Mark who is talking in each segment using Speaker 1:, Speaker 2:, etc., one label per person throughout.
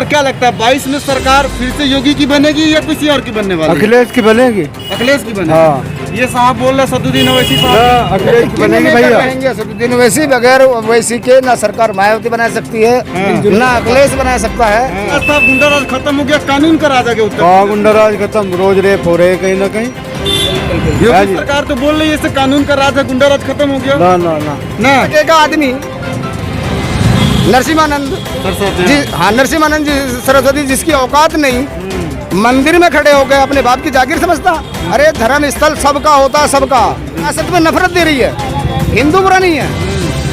Speaker 1: बार क्या लगता है 22 में सरकार फिर से योगी की बनेगी या किसी और की बनने वाली है?
Speaker 2: अखिलेश की बनेगी।
Speaker 1: अखिलेश की बनेगी।
Speaker 2: हाँ।
Speaker 1: ये साहब बोल रहे सदुद्दीन ओवैसी साहब
Speaker 2: अखिलेश की बनेगी भैया।
Speaker 3: सदुद्दीन ओवैसी बगैर ओवैसी के ना सरकार मायावती बना सकती है ना अखिलेश बना सकता है।
Speaker 1: साहब गुंडा राज खत्म हो गया, कानून का राज आ गया उत्तर।
Speaker 2: हाँ, गुंडा राज खत्म, रोज रेप हो रहे कहीं ना कहीं।
Speaker 1: योगी सरकार तो बोल रही है इससे कानून का राज है, गुंडा राज खत्म हो गया।
Speaker 2: ना ना ना
Speaker 1: ना
Speaker 3: का आदमी नरसिम्हानंद जी, हाँ नरसिम्हानंद जी सरस्वती, जिसकी औकात नहीं, मंदिर में खड़े हो गए अपने बाप की जागीर समझता। अरे धर्म स्थल सबका होता है, सबका। सियासत में नफरत दे रही है। हिंदू बुरा नहीं है,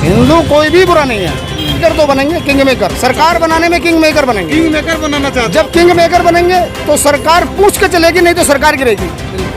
Speaker 3: हिंदू कोई भी बुरा नहीं है। मेकर तो बनेंगे किंग मेकर, सरकार बनाने में किंग मेकर बनेंगे।
Speaker 1: किंग मेकर बनाना चाहते।
Speaker 3: जब किंग मेकर बनेंगे तो सरकार पूछ के चलेगी, नहीं तो सरकार गिरेगी।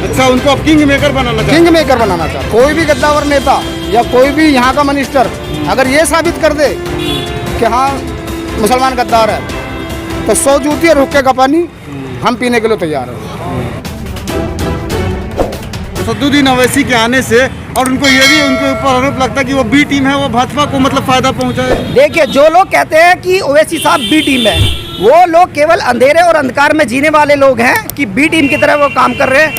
Speaker 1: अच्छा, उनको अब किंग मेकर बनाना चाहते।
Speaker 3: किंग मेकर बनाना चाहते। कोई भी गद्दावर नेता या कोई भी यहाँ का मिनिस्टर अगर ये साबित कर दे कि हाँ मुसलमान गद्दार है, तो 100 जूती और हुक्के का पानी हम पीने के लिए तैयार हैं।
Speaker 1: सदुद्दीन ओवैसी के आने से और उनको ये भी उनके ऊपर आरोप लगता है कि वो बी टीम है, वो भाजपा को मतलब फायदा पहुंचाए।
Speaker 4: देखिए, जो लोग कहते हैं कि ओवैसी साहब बी टीम है, वो लोग केवल अंधेरे और अंधकार में जीने वाले लोग हैं कि बी टीम की तरह वो काम कर रहे हैं।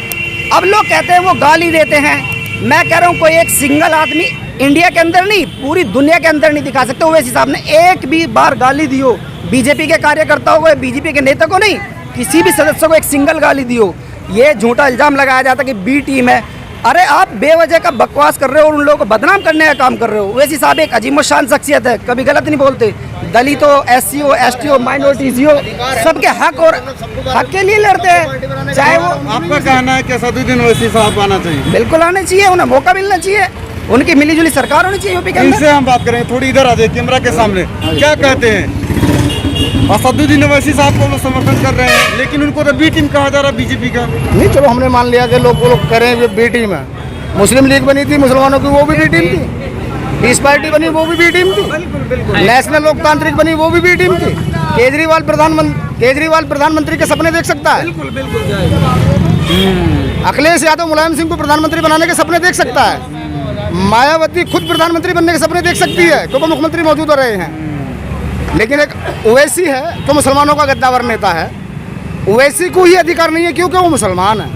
Speaker 4: अब लोग कहते हैं वो गाली देते हैं। मैं कह रहा हूँ कोई एक सिंगल आदमी इंडिया के अंदर नहीं, पूरी दुनिया के अंदर नहीं दिखा सकते ओवैसी साहब ने एक भी बार गाली दी हो बीजेपी के कार्यकर्ताओं को, बीजेपी के नेता को नहीं, किसी भी सदस्य को एक सिंगल गाली दी हो। ये झूठा इल्जाम लगाया जाता कि बी टीम है। अरे आप बेवजह का बकवास कर रहे हो और उन लोगों को बदनाम करने का काम कर रहे हो। ओवैसी साहब एक अजीम शान शख्सियत है, कभी गलत नहीं बोलते। दलितों, SC हो, ST हो, माइनॉरिटीज हो, सबके हक और हक के लिए लड़ते हैं। चाहे वो
Speaker 1: आपका कहना है कि सदुद्दीन ओवैसी साहब आना चाहिए?
Speaker 4: बिल्कुल आने चाहिए, उन्हें मौका मिलना चाहिए, उनकी मिलीजुली सरकार होनी चाहिए यूपी के अंदर।
Speaker 1: इनसे हम बात करेंगे, थोड़ी इधर आ जाए कैमरा के सामने। क्या कहते हैं? और सदुद्दीन ओवैसी साहब को लोग समर्थन कर रहे हैं, लेकिन उनको तो बी टीम कहा जा रहा है बीजेपी का।
Speaker 3: नहीं, चलो हमने मान लिया कि लोग करें बी टीम है। मुस्लिम लीग बनी थी मुसलमानों की, वो भी बी टीम थी। पीस पार्टी बनी, वो भी बी टीम थी। नेशनल लोकतांत्रिक बनी, वो भी बी टीम थी। केजरीवाल प्रधानमंत्री के सपने देख सकता है। अखिलेश यादव मुलायम सिंह को प्रधानमंत्री बनाने के सपने देख सकता है। मायावती खुद प्रधानमंत्री बनने के सपने देख सकती है, क्योंकि मुख्यमंत्री मौजूद हो रहे हैं। लेकिन एक ओवैसी है जो मुसलमानों का गद्दावर नेता है, ओवैसी को ही अधिकार नहीं है क्योंकि वो मुसलमान है।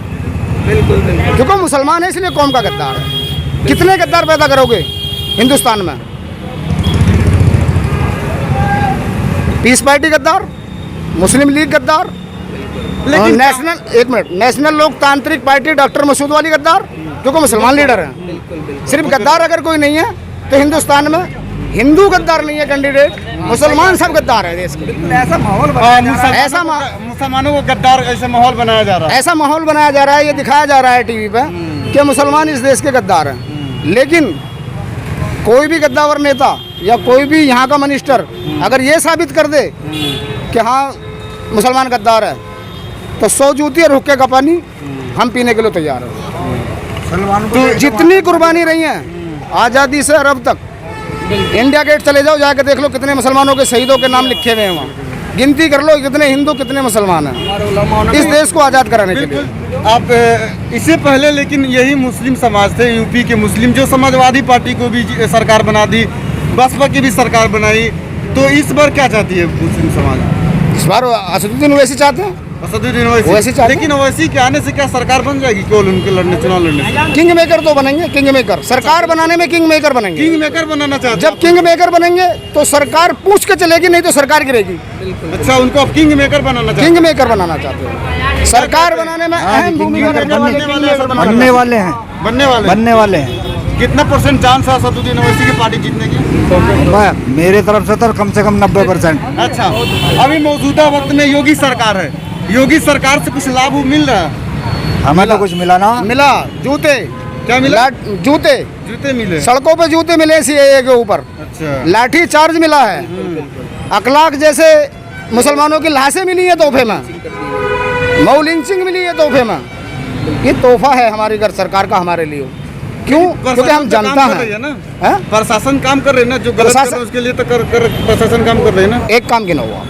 Speaker 4: बिल्कुल
Speaker 3: क्योंकि मुसलमान है इसलिए कौम का गद्दार है। कितने गद्दार पैदा करोगे हिंदुस्तान में? पीस पार्टी गद्दार, मुस्लिम लीग गद्दार, लेकिन नेशनल लोकतांत्रिक पार्टी डॉक्टर मसूद वाली गद्दार, क्योंकि मुसलमान लीडर हैं। सिर्फ गद्दार अगर कोई नहीं है तो हिंदुस्तान में हिंदू गद्दार नहीं है कैंडिडेट, मुसलमान सब गद्दार है देश के।
Speaker 4: ऐसा माहौल
Speaker 1: मुसलमानों को गद्दार ऐसे माहौल बनाया जा रहा है।
Speaker 3: ऐसा माहौल बनाया जा रहा है, ये दिखाया जा रहा है टीवी पे कि मुसलमान इस देश के गद्दार हैं। लेकिन कोई भी गद्दावर नेता या कोई भी यहाँ का मिनिस्टर अगर ये साबित कर दे कि हाँ मुसलमान गद्दार है, तो 100 जूती और हुक्के का पानी हम पीने के लिए तैयार हैं। तो जितनी कुर्बानी रही है आज़ादी से और अब तक, इंडिया गेट चले जाओ, जाके देख लो कितने मुसलमानों के शहीदों के नाम लिखे हुए हैं वहाँ। गिनती कर लो कितने हिंदू कितने मुसलमान हैं इस देश को आज़ाद कराने के लिए।
Speaker 1: आप इससे पहले लेकिन यही मुस्लिम समाज थे, यूपी के मुस्लिम, जो समाजवादी पार्टी को भी सरकार बना दी, बसपा की भी सरकार बनाई। तो इस बार क्या चाहती है मुस्लिम समाज?
Speaker 3: इस बार असदुद्दीन ओवैसी चाहते हैं।
Speaker 1: असदुद्दीन ओवैसी, लेकिन ओवैसी के आने से क्या सरकार बन जाएगी केवल उनके चुनाव लड़ने से?
Speaker 3: किंग मेकर तो बनेंगे, किंग मेकर। सरकार बनाने में किंग मेकर बनेंगे।
Speaker 1: किंग मेकर बनाना चाहते हैं?
Speaker 3: जब किंग मेकर बनेंगे तो सरकार पूछ के चलेगी, नहीं तो सरकार गिरेगी।
Speaker 1: अच्छा, उनको अब किंग मेकर बनाना चाहते हैं?
Speaker 3: किंग मेकर बनाना चाहते हैं। सरकार बनाने में अहम भूमिका बनने वाले हैं।
Speaker 1: कितना % चांस है सदुद्दीन ओवैसी की पार्टी जीतने की?
Speaker 2: मेरे तरफ से तो कम से कम 90%।
Speaker 1: अच्छा, अभी मौजूदा वक्त में योगी सरकार है, योगी सरकार से कुछ लाभ मिल रहा है?
Speaker 2: हमें तो कुछ मिला ना।
Speaker 3: मिला जूते,
Speaker 1: क्या मिला?
Speaker 3: जूते
Speaker 1: मिले,
Speaker 3: सड़कों पे जूते मिले CAA के ऊपर।
Speaker 1: अच्छा,
Speaker 3: लाठी चार्ज मिला है, अखलाक जैसे मुसलमानों की लाशें मिली है तोहफे में, मऊ लिंचिंग मिली है तोहफे में। ये तोहफा है हमारी घर सरकार का हमारे लिए। क्यों? क्योंकि हम जनता हैं।
Speaker 1: प्रशासन काम कर रहे हैं ना, जो गलत कर रहे हैं उसके लिए तो प्रशासन काम कर रहे हैं ना।
Speaker 3: एक काम गिना हुआ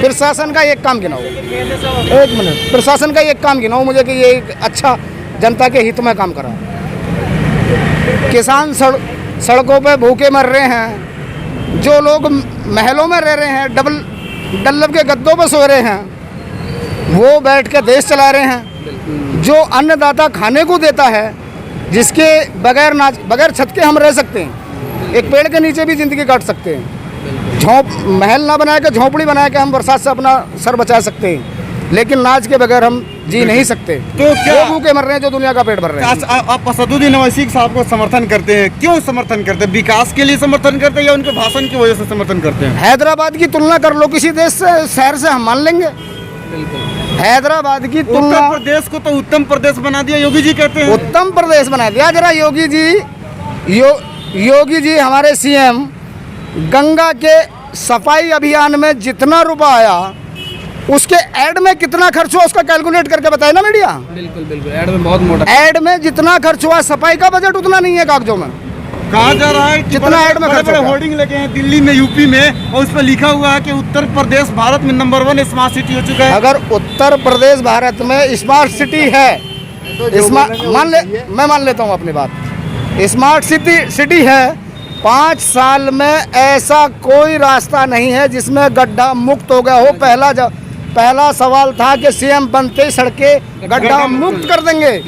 Speaker 3: प्रशासन का, एक काम गिनाओ, 1 मिनट, प्रशासन का एक काम गिनाओ मुझे कि ये एक अच्छा जनता के हित में काम करा। किसान सड़कों पे भूखे मर रहे हैं, जो लोग महलों में रह रहे हैं, डल्लब के गद्दों पर सो रहे हैं, वो बैठ के देश चला रहे हैं। जो अन्नदाता खाने को देता है, जिसके बगैर छत के हम रह सकते हैं, एक पेड़ के नीचे भी ज़िंदगी काट सकते हैं। महल ना बना के झोंपड़ी बना के हम बरसात से अपना सर बचा सकते हैं, लेकिन नाच के बगैर हम जी नहीं सकते।
Speaker 1: तो क्या
Speaker 3: भूखे मर रहे हैं जो दुनिया का पेट भर रहे हैं।
Speaker 1: आप असदुद्दीन ओवैसी साहब को समर्थन करते हैं, क्यों समर्थन करते हैं? विकास के लिए समर्थन करते हैं या उनके भाषण की वजह से समर्थन करते हैं?
Speaker 3: हैदराबाद की तुलना कर लो किसी देश से, शहर से, हम मान लेंगे। हैदराबाद की तुलना,
Speaker 1: उत्तर प्रदेश को तो उत्तम प्रदेश बना दिया योगी जी कहते हैं।
Speaker 3: उत्तम प्रदेश बना दिया। जरा योगी जी हमारे सीएम गंगा के सफाई अभियान में जितना रुपया आया, उसके ऐड में कितना खर्च हुआ उसका कैलकुलेट करके बताए ना मीडिया।
Speaker 5: बिल्कुल ऐड में बहुत मोटा।
Speaker 3: ऐड में जितना खर्च हुआ, सफाई का बजट उतना नहीं है कागजों में।
Speaker 1: कहा जा रहा है
Speaker 3: कितना ऐड में खर्च
Speaker 1: बड़े
Speaker 3: होगा?
Speaker 1: होर्डिंग लगे हैं दिल्ली में, यूपी में, और उस पर लिखा हुआ है कि उत्तर प्रदेश भारत में नंबर 1 स्मार्ट सिटी हो चुका है।
Speaker 3: अगर उत्तर प्रदेश भारत में स्मार्ट सिटी है, मैं मान लेता हूँ अपनी बात, स्मार्ट सिटी है, 5 साल में ऐसा कोई रास्ता नहीं है जिसमें गड्ढा मुक्त हो गया हो। पहला सवाल था कि सीएम बनते ही सड़कें गड्ढा मुक्त कर देंगे।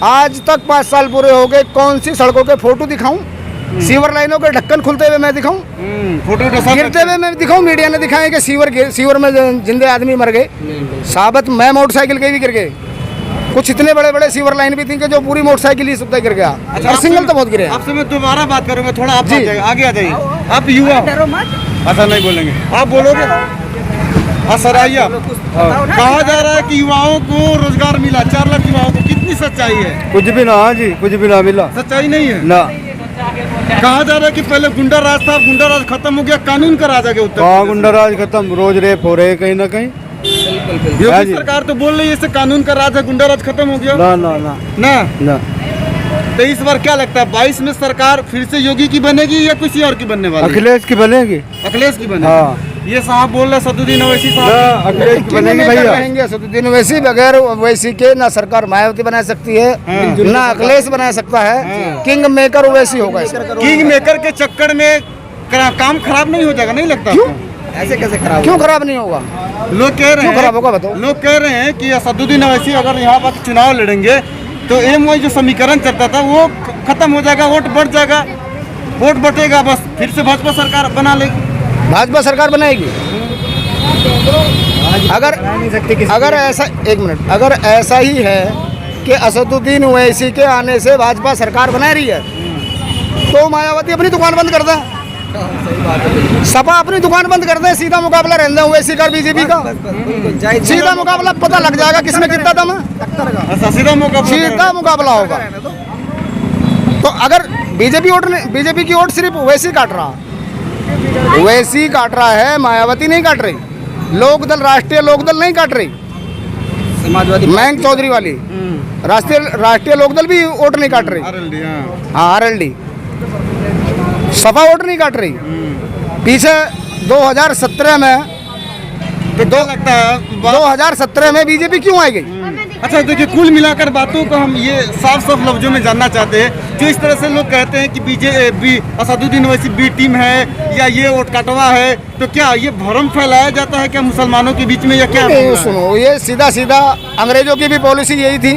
Speaker 3: आज तक 5 साल पूरे हो गए, कौन सी सड़कों के फोटो दिखाऊं? सीवर लाइनों के ढक्कन खुलते हुए मैं दिखाऊं?
Speaker 1: फोटो
Speaker 3: गिरते हुए मैं दिखाऊं? मीडिया ने दिखाया कि सीवर में जिंदे आदमी मर गए। साबित मैं मोटरसाइकिल के भी गिर गए। कुछ इतने बड़े बड़े सीवर लाइन भी थी कि जो पूरी मोटरसाइकिल ही सुविधा गिर गया।
Speaker 1: अच्छा,
Speaker 3: और सिंगल तो बहुत गिरे।
Speaker 1: आपसे मैं दोबारा बात करूंगा, थोड़ा आप
Speaker 3: जी।
Speaker 1: आगे आ जाइए। आप युवा, अच्छा नहीं बोलेंगे, आप बोलोगे। सर आइए आप। कहा जा रहा है कि युवाओं को रोजगार मिला, 4 लाख युवाओं को, कितनी सच्चाई है?
Speaker 2: कुछ भी ना जी, कुछ भी ना मिला।
Speaker 1: सच्चाई नहीं है
Speaker 2: ना।
Speaker 1: कहा जा रहा है कि पहले गुंडा राज था, गुंडा राज खत्म हो गया, कानून का राज आ गया उत्तर
Speaker 2: हाँ,
Speaker 1: प्रदेश।
Speaker 2: गुंडा राज खत्म, रोज रेप हो रहे कहीं ना कहीं। हाँ
Speaker 1: योगी
Speaker 2: जी।
Speaker 1: सरकार तो बोल रही है इससे कानून का राज है, गुंडा राज खत्म हो गया।
Speaker 2: ना ना ना
Speaker 1: ना
Speaker 2: ना।
Speaker 1: तो इस बार क्या लगता है, 22 में सरकार फिर से योगी की बनेगी या किसी और की बनने वाली है?
Speaker 2: अखिलेश की बनेगी।
Speaker 1: अखिलेश की बनेगी।
Speaker 2: हाँ।
Speaker 1: ये साहब बोल रहे हैं, असदुद्दीन ओवैसी
Speaker 2: ना,
Speaker 1: साहब।
Speaker 2: अखिलेश की बनेगी भैया।
Speaker 3: रहेंगे असदुद्दीन ओवैसी, बगैर ओवैसी के ना सरकार मायावती बना सकती है, ना अखिलेश बना सकता है। किंग मेकर ओवैसी होगा।
Speaker 1: किंग मेकर के चक्कर में काम खराब नहीं हो जाएगा, नहीं लगता?
Speaker 3: क्यों?
Speaker 5: ऐसे कैसे खराब?
Speaker 3: क्यों खराब नहीं होगा?
Speaker 1: लोग कह रहे
Speaker 3: क्यों खराब
Speaker 1: हैं,
Speaker 3: होगा बताओ?
Speaker 1: लोग कह रहे हैं कि असदुद्दीन ओवैसी अगर यहाँ पर चुनाव लड़ेंगे तो एमवाई जो समीकरण चलता था वो खत्म हो जाएगा, वोट बढ़ जाएगा, वोट बटेगा, बस फिर से भाजपा सरकार बना लेगी।
Speaker 3: भाजपा सरकार बनाएगी। अगर ऐसा, एक मिनट, अगर ऐसा ही है कि असदुद्दीन ओवैसी के आने से भाजपा सरकार बना रही है, तो मायावती अपनी दुकान बंद कर दे, सपा अपनी दुकान बंद कर दे, सीधा मुकाबला रहने ओवैसी का बीजेपी का। सीधा मुकाबला, पता लग जाएगा किसमें कितना दम है।
Speaker 1: ऐसा सीधा
Speaker 3: मुकाबला होगा। तो अगर बीजेपी की वोट सिर्फ ओवैसी काट रहा है, मायावती नहीं काट रही, लोकदल, राष्ट्रीय लोकदल नहीं काट रही,
Speaker 5: समाजवादी
Speaker 3: मयंक चौधरी वाली राष्ट्रीय लोकदल भी वोट नहीं काट रही। हाँ, आरएलडी, सपा वोट नहीं काट रही। पीछे 2017 में,
Speaker 1: तो क्या लगता है
Speaker 3: 2017 में बीजेपी क्यों आई गई?
Speaker 1: अच्छा देखिए, कुल मिलाकर बातों को हम ये साफ साफ लफ्जों में जानना चाहते हैं। जो इस तरह से लोग कहते हैं कि BJP Asaduddin Owaisi B team है या ये वोट कटवा है, तो क्या ये भ्रम फैलाया जाता है क्या मुसलमानों के बीच में, या क्या?
Speaker 3: नहीं, सुनो, ये सीधा सीधा अंग्रेजों की भी पॉलिसी यही थी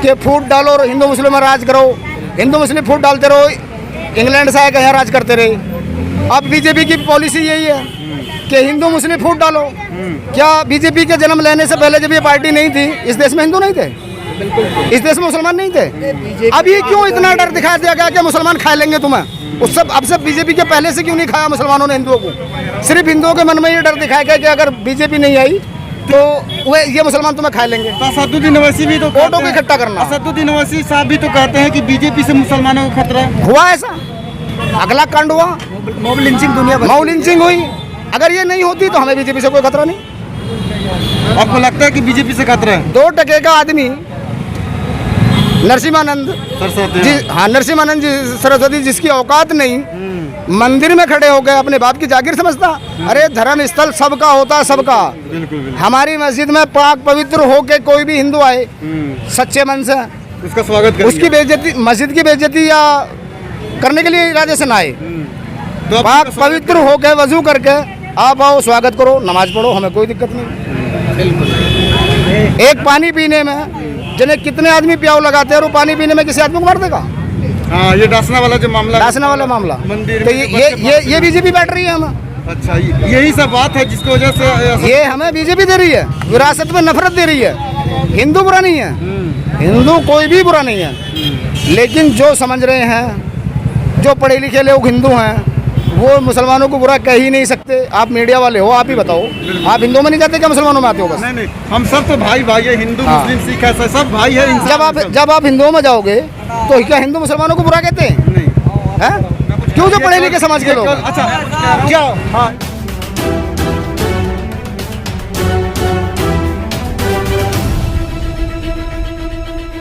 Speaker 3: कि फूट डालो और हिंदू मुस्लिम में राज करो, हिंदू मुस्लिम फूट डालते रहो, इंग्लैंड से आके यहाँ राज करते रहे। अब बीजेपी की पॉलिसी यही है कि हिंदू मुस्लिम फूट डालो। क्या बीजेपी के जन्म लेने से पहले जब ये पार्टी नहीं थी, इस देश में हिंदू नहीं थे, इस देश में मुसलमान नहीं थे? अब ये क्यों इतना डर दिखाया दिया गया कि मुसलमान खा लेंगे तुम्हें? उस सब अब से बीजेपी के पहले से क्यों नहीं खाया मुसलमानों ने हिंदुओं को? सिर्फ हिंदुओं के मन में ये डर दिखाया गया कि अगर बीजेपी नहीं आई तो ये मुसलमान तुम्हें खा लेंगे।
Speaker 1: तो असदुद्दीन ओवैसी भी तो
Speaker 3: वोटों को इकट्ठा करना।
Speaker 1: असदुद्दीन ओवैसी साहब भी तो कहते हैं कि बीजेपी से मुसलमानों को खतरा है।
Speaker 3: हुआ ऐसा, अगला कांड हुआ,
Speaker 5: मॉब लिंचिंग दुनिया भर।
Speaker 3: मऊ लिंचिंग हुई। अगर ये नहीं होती तो हमें बीजेपी से कोई खतरा नहीं।
Speaker 1: आपको लगता है कि बीजेपी से खतरा है?
Speaker 3: 2 टके का आदमी नरसिम्हानंद जी, हाँ, नरसिम्हानंद जी सरस्वती, जिसकी औकात नहीं, मंदिर में खड़े हो गए, अपने बाप की जागीर समझता। अरे धर्म स्थल सबका होता है, सबका।
Speaker 1: बिल्कुल।
Speaker 3: हमारी मस्जिद में पाक पवित्र होके कोई भी हिंदू आए सच्चे मन से,
Speaker 1: उसका स्वागत करेंगे।
Speaker 3: उसकी बेइज्जती, मस्जिद की बेइज्जती या करने के लिए इरादे से ना आए,
Speaker 1: तो आप
Speaker 3: पाक
Speaker 1: उनका स्वागत
Speaker 3: पवित्र होकर वजू करके आप आओ, स्वागत करो, नमाज पढ़ो, हमें कोई दिक्कत नहीं। एक पानी पीने में जिन्हें कितने आदमी प्याऊ लगाते हैं और वो पानी पीने में किसी आदमी को मार देगा?
Speaker 1: हाँ, ये डासना वाला जो मामला
Speaker 3: दासना वाला मामला।
Speaker 1: मंदिर
Speaker 3: तो
Speaker 1: में जो
Speaker 3: ये
Speaker 1: बच्चे
Speaker 3: ये बीजेपी बैठ रही है हमें,
Speaker 1: अच्छा, यही सब बात है जिसकी वजह से
Speaker 3: ये हमें बीजेपी दे रही है, विरासत में नफरत दे रही है। हिंदू बुरा नहीं है, हिंदू कोई भी बुरा नहीं है, लेकिन जो समझ रहे हैं, जो पढ़े लिखे लोग हिंदू हैं, वो मुसलमानों को बुरा कह ही नहीं सकते। आप मीडिया वाले हो, आप ही बताओ, आप हिंदुओं में नहीं जाते क्या मुसलमानों में आते हो? बस
Speaker 1: नहीं नहीं, हम सब तो भाई भाई है, हिंदू
Speaker 3: हाँ।
Speaker 1: मुस्लिम सिख है, सब भाई है, इंसान
Speaker 3: जब आप हिंदुओं में जाओगे तो क्या हिंदू मुसलमानों को बुरा कहते हैं?
Speaker 1: नहीं।
Speaker 3: हैं? क्यों जो पढ़े लिखे समाज के लोग?
Speaker 1: अच्छा, क्या हाँ